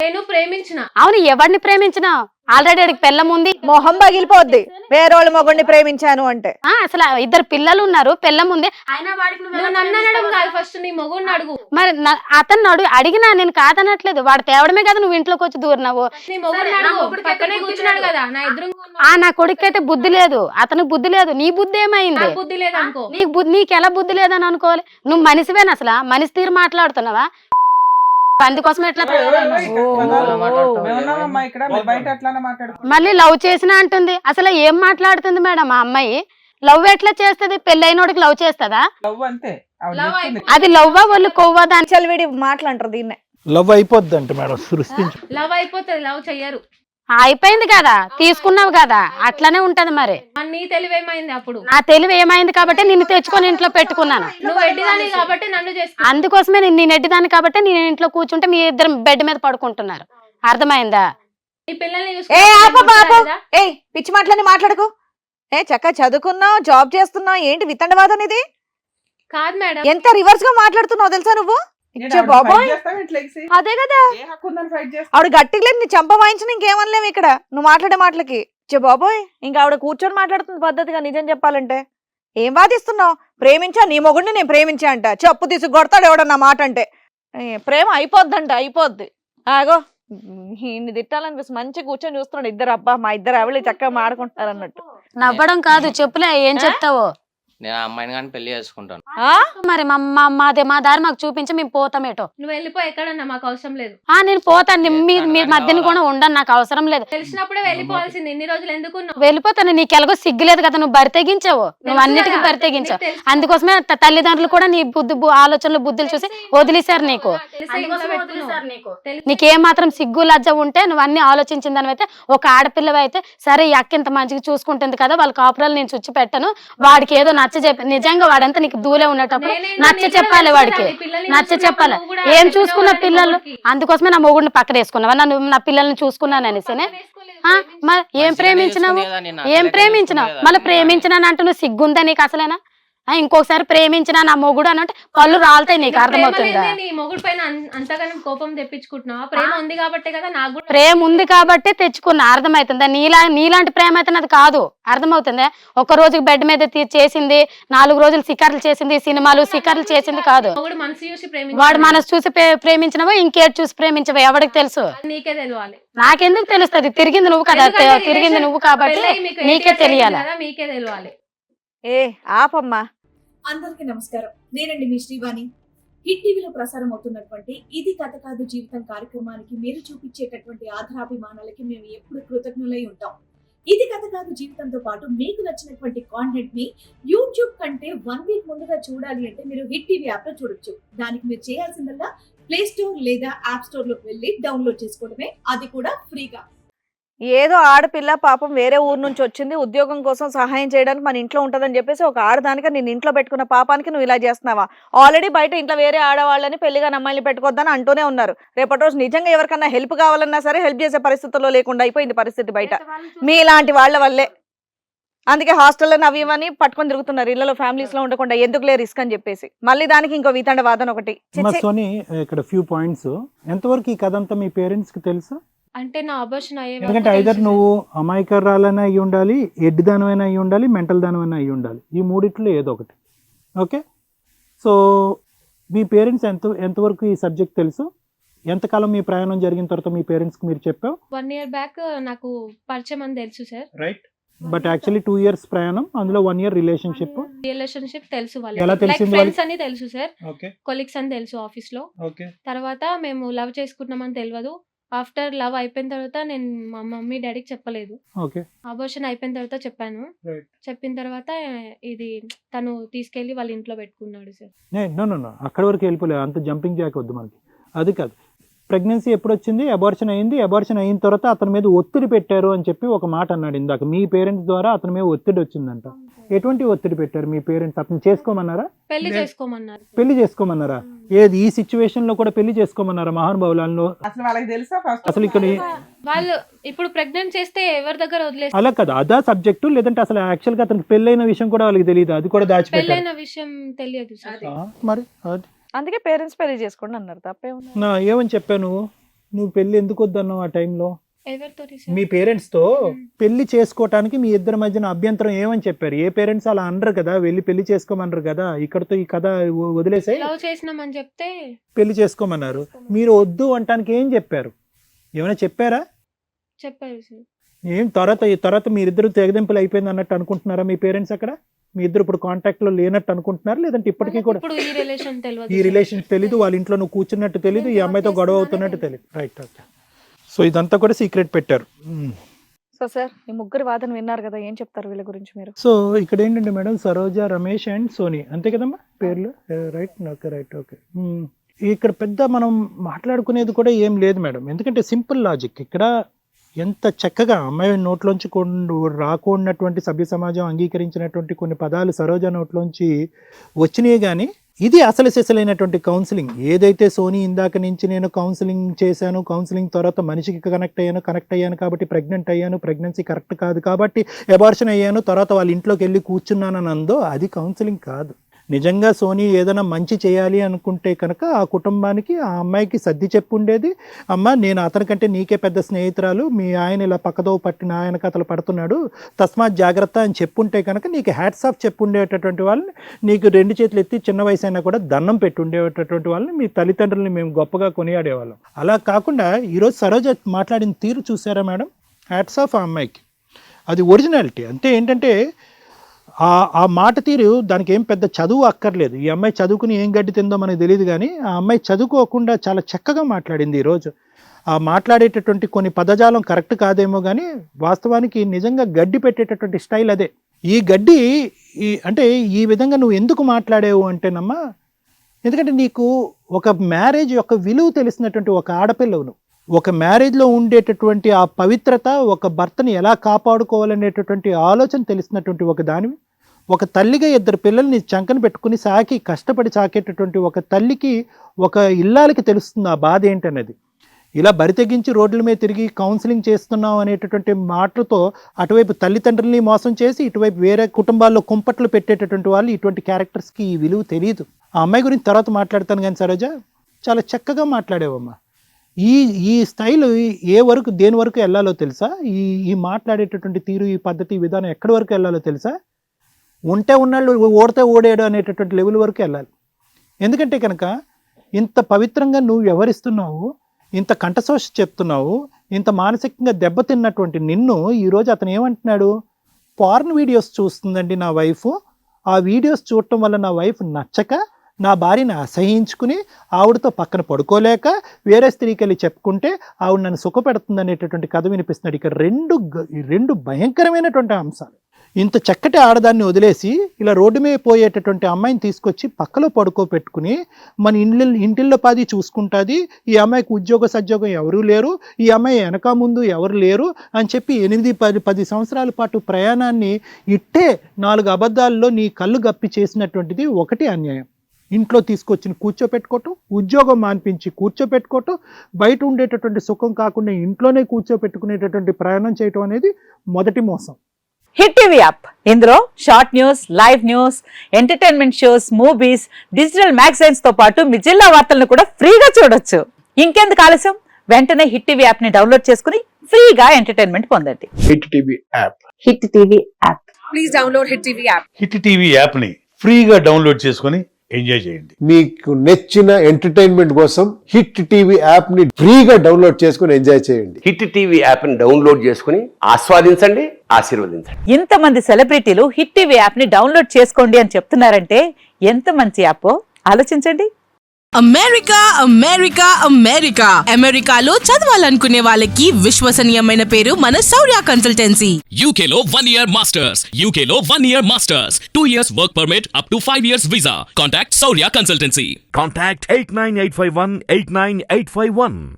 నేను ప్రేమించిన. అవును, ఎవరిని ప్రేమించినా ఆల్రెడీ అడిగి పెళ్ళం ఉంది, మొహం పగిలిపోద్ది వేరేవాళ్ళ మొగుడిని ప్రేమించాను అంటే. అసలు ఇద్దరు పిల్లలు ఉన్నారు, పెళ్ళం ఉంది, అయినా వాడికి నువ్వు నన్ను అనడం కాదు, ఫస్ట్ నీ మొగుడిని అడుగు. మరి అతను అడిగినా నేను కాదనట్లేదు, వాడు తేవడమే కదా నువ్వు ఇంట్లోకి వచ్చి దూరినావు. నీ మొగుడిని అడుగు, పక్కనే కూర్చున్నాడు కదా నా ఎదురు. నా కొడుకు అయితే బుద్ధి లేదు, అతనికి బుద్ధి లేదు. నీ బుద్ధి ఏమైంది? బుద్ధి లేదు అనుకో. నీకు ఎలా బుద్ధి లేదని అనుకోవాలి? నువ్వు మనిషివేనా? అసలు మనిషి తీరు మాట్లాడుతున్నావా? అందుకోసం ఎట్లా మళ్ళీ లవ్ చేసినా అంటుంది. అసలు ఏం మాట్లాడుతుంది మేడం ఆ అమ్మాయి? లవ్ ఎట్లా చేస్తుంది? పెళ్ళైనోడికి లవ్ చేస్తుందా? అది లవ్వా వాళ్ళు కొవ్వా? దాని చలివిడి మాట్లాంటారు దీన్నే. లవ్ అయిపోద్ది అంటే మేడం, సృష్టించు. లవ్ అయిపోతుంది, లవ్ చెయ్యరు. అయిపోయింది కదా, తీసుకున్నావు కదా, అట్లానే ఉంటది. మరి నీ తెలివేమైంది? అప్పుడు నా తెలివి ఏమైంది కాబట్టి నిన్ను తెచ్చుకొని ఇంట్లో పెట్టుకున్నాను. నువ్వు ఎడ్డిదాని కాబట్టి నన్ను చేసుకున్నావు. అందుకోసమే నేను ఎడ్డిదాన్ని కాబట్టి నేను ఇంట్లో కూర్చుంటే మీ ఇద్దరు బెడ్ మీద పడుకుంటున్నారు. అర్థమైందా? నీ పిల్లల్ని ఏ పిచ్చి మాటలని మాట్లాడుకో. చక్కగా చదువుకున్నావు, జాబ్ చేస్తున్నావు, ఏంటి వితండవాదం ఇది? కాదు మేడం, ఎంత రివర్స్ గా మాట్లాడుతున్నావు తెలుసా నువ్వు? బాబోయ్, అదే కదా ఆవిడ గట్టిగా లేదు, నీ చంప వాయించిన ఇంకేమనలేము ఇక్కడ నువ్వు మాట్లాడే మాటలకి. బాబోయ్, ఇంకా ఆవిడ కూర్చొని మాట్లాడుతుంది పద్ధతిగా. నిజం చెప్పాలంటే ఏం వాదిస్తున్నావు? ప్రేమించా, నీ మొగుడిని నేను ప్రేమించా అంట. చెప్పు తీసుకు కొడతాడు ఎవడన్నా మాట అంటే. ప్రేమ అయిపోద్దంట, అయిపోద్ది. ఆగో ఇన్ని తిట్టాలనిపిస్తుంది. మంచిగా కూర్చొని చూస్తున్నాడు ఇద్దరు. అబ్బా, మా ఇద్దరు ఆవిడ చక్కగా మాడుకుంటారు అన్నట్టు. నవ్వడం కాదు, చెప్పులే ఏం చెప్తావో. నేను ఆ అమ్మాయిని కానీ పెళ్లి చేసుకుంటాను. మరి మా దారి మాకు చూపించి మేము పోతాం ఏటో. నువ్వు వెళ్ళిపో, ఎక్కడన్నా మాకు అవసరం లేదు. నేను పోతాను, మీ మధ్యన కూడా ఉండను, నాకు అవసరం లేదు. తెలిసినప్పుడే వెళ్ళిపోవాల్సింది. ఇన్ని రోజులు ఎందుకు వెళ్ళిపోతాను. నీకు ఎలాగో సిగ్గులేదు కదా, నువ్వు బరితెగించావు, నువ్వు అన్నిటికీ బరితెగించావు. అందుకోసమే తల్లిదండ్రులు కూడా నీ ఆలోచనలు బుద్ధులు చూసి వదిలేశారు నీకు. నీకేం మాత్రం సిగ్గు లజ్జ ఉంటే నువ్వు అన్ని ఆలోచించిందని అయితే, ఒక ఆడపిల్లవి అయితే సరే ఈ అక్క ఇంత మంచిగా చూసుకుంటుంది కదా, వాళ్ళ కాపురాలు నేను చుచ్చి పెట్టను, వాడికి ఏదో నచ్చ చెప్పి. నిజంగా వాడంతా నీకు దూలే ఉండేటప్పుడు నచ్చ చెప్పాలి, వాడికి నచ్చ చెప్పాలి. ఏం చూసుకున్న పిల్లలు? అందుకోసమే నా మొగుడిని పక్కన వేసుకున్నావా? నా పిల్లల్ని చూసుకున్నాను అనేసి. ఏం ప్రేమించినావు? ఏం ప్రేమించినావు? మళ్ళీ ప్రేమించినాను అంటే నువ్వు సిగ్గుందా నీకు అసలేనా? ఇంకొకసారి ప్రేమించిన నా మొగుడు అని అంటే పళ్ళు రాలుతాయి. నీకు అర్థమవుతుందా? నీ మొగుడు పైన అంతగానం కోపం తెప్పించుకుంటున్నావా? ప్రేమ ఉంది కాబట్టే కదా. నాకు ప్రేమ ఉంది కాబట్టి తెచ్చుకున్నా, అర్థమవుతుందా? నీలాంటి ప్రేమ అయితే అది కాదు, అర్థమవుతుందా? ఒక రోజు బెడ్ మీద చేసింది, 4 రోజులు సికార్లు చేసింది, సినిమాలు సికార్లు చేసింది కాదు. వాడు మనసు చూసి ప్రేమించినవో ఇంకేటి చూసి ప్రేమించవో ఎవరికి తెలుసు? నీకే తెలియాలి. నాకెందుకు తెలుస్తుంది? తిరిగింది నువ్వు కదా, తిరిగింది నువ్వు కాబట్టి నీకే తెలియాలి. మీకే తెలియాలి. ఆపమ్మా. అందరికీ నమస్కారం. నేనండి మీ శ్రీవాణి. హిట్ టీవీలో ప్రసారం అవుతున్నటువంటి ఇది కథ కాదు జీవితం కార్యక్రమానికి మీరు చూపించేటటువంటి ఆధారాభిమానాలకి మేము ఎప్పుడు కృతజ్ఞులై ఉంటాం. ఇది కథ కాదు జీవితంతో పాటు మీకు నచ్చినటువంటి కాంటెంట్ ని యూట్యూబ్ కంటే 1 వీక్ ముందుగా చూడాలి అంటే మీరు హిట్ టీవీ యాప్ లో చూడొచ్చు. దానికి మీరు చేయాల్సిందల్లా ప్లే స్టోర్ లేదా యాప్ స్టోర్ లోకి వెళ్ళి డౌన్లోడ్ చేసుకోవడమే, అది కూడా ఫ్రీగా. ఏదో ఆడపిల్ల పాపం వేరే ఊరు నుంచి వచ్చింది, ఉద్యోగం కోసం సహాయం చేయడానికి మన ఇంట్లో ఉంటదని చెప్పేసి ఒక ఆడదానికి నేను ఇంట్లో పెట్టుకున్న పాపానికి నువ్వు ఇలా చేస్తున్నావా? ఆల్రెడీ బయట ఇంట్లో వేరే ఆడవాళ్ళని పెళ్లిగా అమ్మాయిని పెట్టుకోవద్దని అంటూనే ఉన్నారు. రేపటి రోజు నిజంగా ఎవరికన్నా హెల్ప్ కావాలన్నా సరే హెల్ప్ చేసే పరిస్థితుల్లో లేకుండా అయిపోయింది పరిస్థితి బయట మీలాంటి వాళ్ళ వల్లే. అందుకే హాస్టల్లో అవి ఇవన్నీ పట్టుకొని తిరుగుతున్నారు, ఇళ్లలో ఫ్యామిలీస్ లో ఉండకుండా ఎందుకులే రిస్క్ అని చెప్పేసి. మళ్ళీ దానికి ఇంకో వితండ వాదన ఒకటి. సోని, ఇక్కడ ఫ్యూ పాయింట్స్. ఎంతవరకు ఈ కథ అంతా మీ పేరెంట్స్ కి తెలుసు? అంటే నా అబార్షన్ అయ్యే, ఎందుకంటే ఐదర్ నువ్వు అమాయకరాలైనా అయ్యి ఉండాలి, ఎడ్డి దానమైనా అయ్యి ఉండాలి, మెంటల్ దానమైనా అయ్యి ఉండాలి. ఈ మూడిట్లో ఏదో ఒకటి. ఓకే, సో మీ పేరెంట్స్ ఎంతవరకు ఈ సబ్జెక్ట్ తెలుసు? ఎంతకాలం మీ ప్రయాణం జరిగిన తర్వాత మీ పేరెంట్స్కి మీరు చెప్పావు? 1 year బ్యాక్ నాకు పరిచయం అని తెలుసు sir. Right, but actually 2 years ప్రయాణం, అందులో 1 year రిలేషన్షిప్ తెలుసు. ఎలా తెలిసింది? ఫ్రెండ్స్ అని తెలుసు సార్, ఓకే, కొలీగ్స్ అని తెలుసు ఆఫీస్ లో. ఓకే, తర్వాత మేము లవ్ చేసుకుంటున్నామని తెలియదు. ఆఫ్టర్ లవ్ అయిపోయిన తర్వాత నేను మా మమ్మీ డాడీకి చెప్పలేదు. ఓకే, అబార్షన్ అయిపోయిన తర్వాత చెప్పాను. చెప్పిన తర్వాత ఇది తను తీసుకెళ్లి వాళ్ళ ఇంట్లో పెట్టుకున్నాడు సార్. నో అక్కడ వరకు వెళ్ళిపోలేదు, అంత జంపింగ్ జాక్ వద్దు మనకి. అది కాదు, ప్రెగ్నెన్సీ ఎప్పుడు వచ్చింది? అబార్షన్ అయింది. అబార్షన్ అయిన తర్వాత అతని మీద ఒత్తిడి పెట్టారు అని చెప్పి ఒక మాట అన్నాడు ఇందాక. మీ పేరెంట్స్ ద్వారా అతని మీద ఒత్తిడి వచ్చిందంట. ఎటువంటి ఒత్తిడి పెట్టారు మీ పేరెంట్స్? అతను చేసుకోమన్నారా? పెళ్లి చేసుకోమన్నారు. పెళ్లి చేసుకోమన్నారా? ఏది ఈ సిచ్యువేషన్ లో కూడా పెళ్లి చేసుకోమన్నారా? మహానుభావులలో అసలు వాళ్ళకి తెలుసా? అసలు ఇక్కడ వాళ్ళు ఇప్పుడు ప్రెగ్నెంట్ చేస్తే ఎవరి దగ్గర వదిలేస్తారు? అలా కదా, అదా సబ్జెక్టు. లేదంటే అసలు యాక్చువల్ గా అతనికి పెళ్ళైన విషయం కూడా వాళ్ళకి తెలియదు, అది కూడా దాచిపెట్టారు. పెళ్ళైన విషయం తెలియదు సార్. మరి అందుకే పేరెంట్స్ పెళ్లి చేసుకోండి అన్నారు. తప్పే ఏమని చెప్పావు నువ్వు? నువ్వు పెళ్లి ఎందుకు వద్దన్నావు ఆ టైంలో? ఎవరితోటి మీ సార్? పేరెంట్స్ తో పెళ్లి చేసుకోవటానికి మీ ఇద్దరి మధ్యన అభ్యంతరం ఏమని చెప్పారు? ఏ పేరెంట్స్ అలా అనరు కదా, వెళ్ళి పెళ్లి చేసుకోమన్నారు కదా, ఇక్కడతో ఈ కథ వదిలేసే లవ్ చేసినామని చెప్తే పెళ్లి చేసుకోమన్నారు. మీరు వద్దు అంటానికి ఏం చెప్పారు? ఏమైనా చెప్పారా? చెప్పారు సార్. ఏం తర్వాత మీరిద్దరు తెగదింపులు అయిపోయింది అన్నట్టు అనుకుంటున్నారా మీ పేరెంట్స్? అక్కడ మీ ఇద్దరు ఇప్పుడు కాంటాక్ట్ లో లేనట్టు అనుకుంటున్నారు, లేదంటే ఇప్పటికీ వాళ్ళకి కూడా ఇప్పుడు ఈ రిలేషన్ తెలియదు ఈ సార్. రిలేషన్ తెలీదు, వాళ్ళ ఇంట్లో నువ్వు కూర్చున్నట్టు తెలీదు, ఈ నేను అమ్మాయితో జాబ్ గొడవ చేస్తున్నానని అవుతున్నట్టు తెలీదు. తెలియదు. Right, okay. సో ఇదంతా కూడా సీక్రెట్ పెట్టారు. సో సార్ ఈ ముగ్గురు వాదన విన్నారు కదా, ఏం చెప్తారు వీళ్ళ గురించి మీరు? సో ఇక్కడ ఏంటంటే మేడం, సరోజ, రమేష్ అండ్ సోనీ, అంతే కదమ్మా పేర్లు? Right, okay, right, okay. ఇక్కడ పెద్ద మనం మాట్లాడుకునేది కూడా ఏం లేదు మేడం, ఎందుకంటే సింపుల్ లాజిక్. ఇక్కడ ఎంత చక్కగా అమ్మాయి నోట్లోంచి రాకున్నటువంటి సభ్య సమాజం అంగీకరించినటువంటి కొన్ని పదాలు సరోజ నోట్లోంచి వచ్చినాయి. కానీ ఇది అసలు సిసలైనటువంటి కౌన్సిలింగ్. ఏదైతే సోనీ ఇందాక నుంచి నేను కౌన్సిలింగ్ చేశాను, కౌన్సిలింగ్ తర్వాత మనిషికి కనెక్ట్ అయ్యాను కాబట్టి ప్రెగ్నెంట్ అయ్యాను, ప్రెగ్నెన్సీ కరెక్ట్ కాదు కాబట్టి అబార్షన్ అయ్యాను, తర్వాత వాళ్ళ ఇంట్లోకి వెళ్ళి కూర్చున్నానని అందో, అది కౌన్సిలింగ్ కాదు. నిజంగా సోనీ ఏదైనా మంచి చేయాలి అనుకుంటే కనుక ఆ కుటుంబానికి, ఆ అమ్మాయికి సర్ది చెప్పుండేది. అమ్మ, నేను అతనికంటే నీకే పెద్ద స్నేహితురాలు, మీ ఆయన ఇలా పక్కదో పట్టిన ఆయన కథలు పడుతున్నాడు, తస్మాత్ జాగ్రత్త అని చెప్పుంటే కనుక నీకు హ్యాట్స్ ఆఫ్ చెప్పుండేటటువంటి వాళ్ళని, నీకు 2 చేతులు ఎత్తి చిన్న వయసు అయినా కూడా దండం పెట్టుండేటటువంటి వాళ్ళని, మీ తల్లిదండ్రులని మేము గొప్పగా కొనియాడేవాళ్ళం. అలా కాకుండా ఈరోజు సరోజ మాట్లాడిన తీరు చూసారా మేడం? హ్యాట్స్ ఆఫ్ ఆ అమ్మాయికి. అది ఒరిజినాలిటీ. అంటే ఏంటంటే ఆ మాట తీరు, దానికి ఏం పెద్ద చదువు అక్కర్లేదు. ఈ అమ్మాయి చదువుకుని ఏం గడ్డి తిందో మనకు తెలియదు, కానీ ఆ అమ్మాయి చదువుకోకుండా చాలా చక్కగా మాట్లాడింది ఈరోజు. ఆ మాట్లాడేటటువంటి కొన్ని పదజాలం కరెక్ట్ కాదేమో, కానీ వాస్తవానికి నిజంగా గడ్డి పెట్టేటటువంటి స్టైల్ అదే. ఈ గడ్డి అంటే ఈ విధంగా నువ్వు ఎందుకు మాట్లాడేవు అంటేనమ్మా, ఎందుకంటే నీకు ఒక మ్యారేజ్ యొక్క విలువ తెలిసినటువంటి ఒక ఆడపిల్లవు నువ్వు. ఒక మ్యారేజ్లో ఉండేటటువంటి ఆ పవిత్రత, ఒక భర్తని ఎలా కాపాడుకోవాలనేటటువంటి ఆలోచన తెలిసినటువంటి ఒక దానివి. ఒక తల్లిగా 2 పిల్లల్ని చంకన పెట్టుకుని సాకి కష్టపడి సాకేటటువంటి ఒక తల్లికి, ఒక ఇల్లాలకి తెలుస్తుంది ఆ బాధ ఏంటనేది. ఇలా బరి తెగించి రోడ్ల మీద తిరిగి కౌన్సిలింగ్ చేస్తున్నాం అనేటటువంటి మాటలతో అటువైపు తల్లిదండ్రులని మోసం చేసి, ఇటువైపు వేరే కుటుంబాల్లో కుంపట్లు పెట్టేటటువంటి వాళ్ళు, ఇటువంటి క్యారెక్టర్స్కి ఈ విలువ తెలియదు. ఆ అమ్మాయి గురించి తర్వాత మాట్లాడతాను, కానీ సరోజ చాలా చక్కగా మాట్లాడేవమ్మా. ఈ స్టైల్ దేని వరకు వెళ్ళాలో తెలుసా? ఈ మాట్లాడేటటువంటి తీరు, ఈ పద్ధతి, ఈ విధానం ఎక్కడి వరకు వెళ్ళాలో తెలుసా? ఉంటే ఉన్నాళ్ళు, ఓడితే ఓడాడు అనేటటువంటి లెవెల్ వరకు వెళ్ళాలి. ఎందుకంటే కనుక ఇంత పవిత్రంగా నువ్వు వ్యవహరిస్తున్నావు, ఇంత కంఠశోష చెప్తున్నావు, ఇంత మానసికంగా దెబ్బతిన్నటువంటి నిన్ను ఈరోజు అతను ఏమంటున్నాడు? పార్న్ వీడియోస్ చూస్తుందండి నా వైఫ్, ఆ వీడియోస్ చూడటం వల్ల నా వైఫ్ నచ్చక, నా భార్యని అసహించుకుని, ఆవిడతో పక్కన పడుకోలేక వేరే స్త్రీకి వెళ్ళి చెప్పుకుంటే ఆవిడ నన్ను సుఖపెడుతుంది అనేటటువంటి కథ వినిపిస్తున్నాడు. ఇక్కడ రెండు భయంకరమైనటువంటి అంశాలు. ఇంత చక్కటి ఆడదాన్ని వదిలేసి ఇలా రోడ్డు మీద పోయేటటువంటి అమ్మాయిని తీసుకొచ్చి పక్కలో పడుకోబెట్టుకుని మన ఇంటిల్లో పాది చూసుకుంటుంది, ఈ అమ్మాయికి ఉద్యోగ సద్యోగం ఎవరూ లేరు, ఈ అమ్మాయి వెనక ముందు ఎవరు లేరు అని చెప్పి 8-10 సంవత్సరాల పాటు ప్రయాణాన్ని ఇట్టే 4 అబద్ధాల్లో నీ కళ్ళు గప్పి చేసినటువంటిది ఒకటి అన్యాయం. ఇంట్లో తీసుకొచ్చి కూర్చోపెట్టుకోవటం, ఉద్యోగం మాన్పించి కూర్చోపెట్టుకోవటం, బయట ఉండేటటువంటి సుఖం కాకుండా ఇంట్లోనే కూర్చోపెట్టుకునేటటువంటి ప్రయాణం చేయటం అనేది మొదటి మోసం. హిట్ టీవీ యాప్, ఇందులో short news, live news, entertainment shows, movies, digital magazines తో పాటు మీ జిల్లా వార్తలను కూడా ఫ్రీగా చూడొచ్చు. ఇంకెందుకు ఆలస్యం, వెంటనే హిట్ టీవీ యాప్ ని డౌన్లోడ్ చేసుకుని ఫ్రీగా ఎంటర్టైన్మెంట్ పొందండి. Hit TV app. Hit TV app. Please download hit TV app. Hit TV app ని ఫ్రీగా డౌన్లోడ్ చేసుకొని ఎంజాయ్ చేయండి. మీకు నచ్చిన ఎంటర్టైన్మెంట్ కోసం హిట్ టీవీ యాప్ ని ఫ్రీగా డౌన్లోడ్ చేసుకుని ఎంజాయ్ చేయండి. హిట్ టీవీ యాప్ ని డౌన్లోడ్ చేసుకుని ఆస్వాదించండి, ఆశీర్వదించండి. ఇంతమంది సెలబ్రిటీలు హిట్ టీవీ యాప్ ని డౌన్లోడ్ చేసుకోండి అని చెప్తున్నారంటే ఎంత మంచి యాప్ ఆలోచించండి. అమెరికాలో చదవాలనుకునే వాళ్ళకి విశ్వసనీయమైన పేరు మన శౌర్య consultancy. UKలో 1 year masters, 2 years work permit up to 5 years visa. Contact Saurya Consultancy. Contact 89851 89851.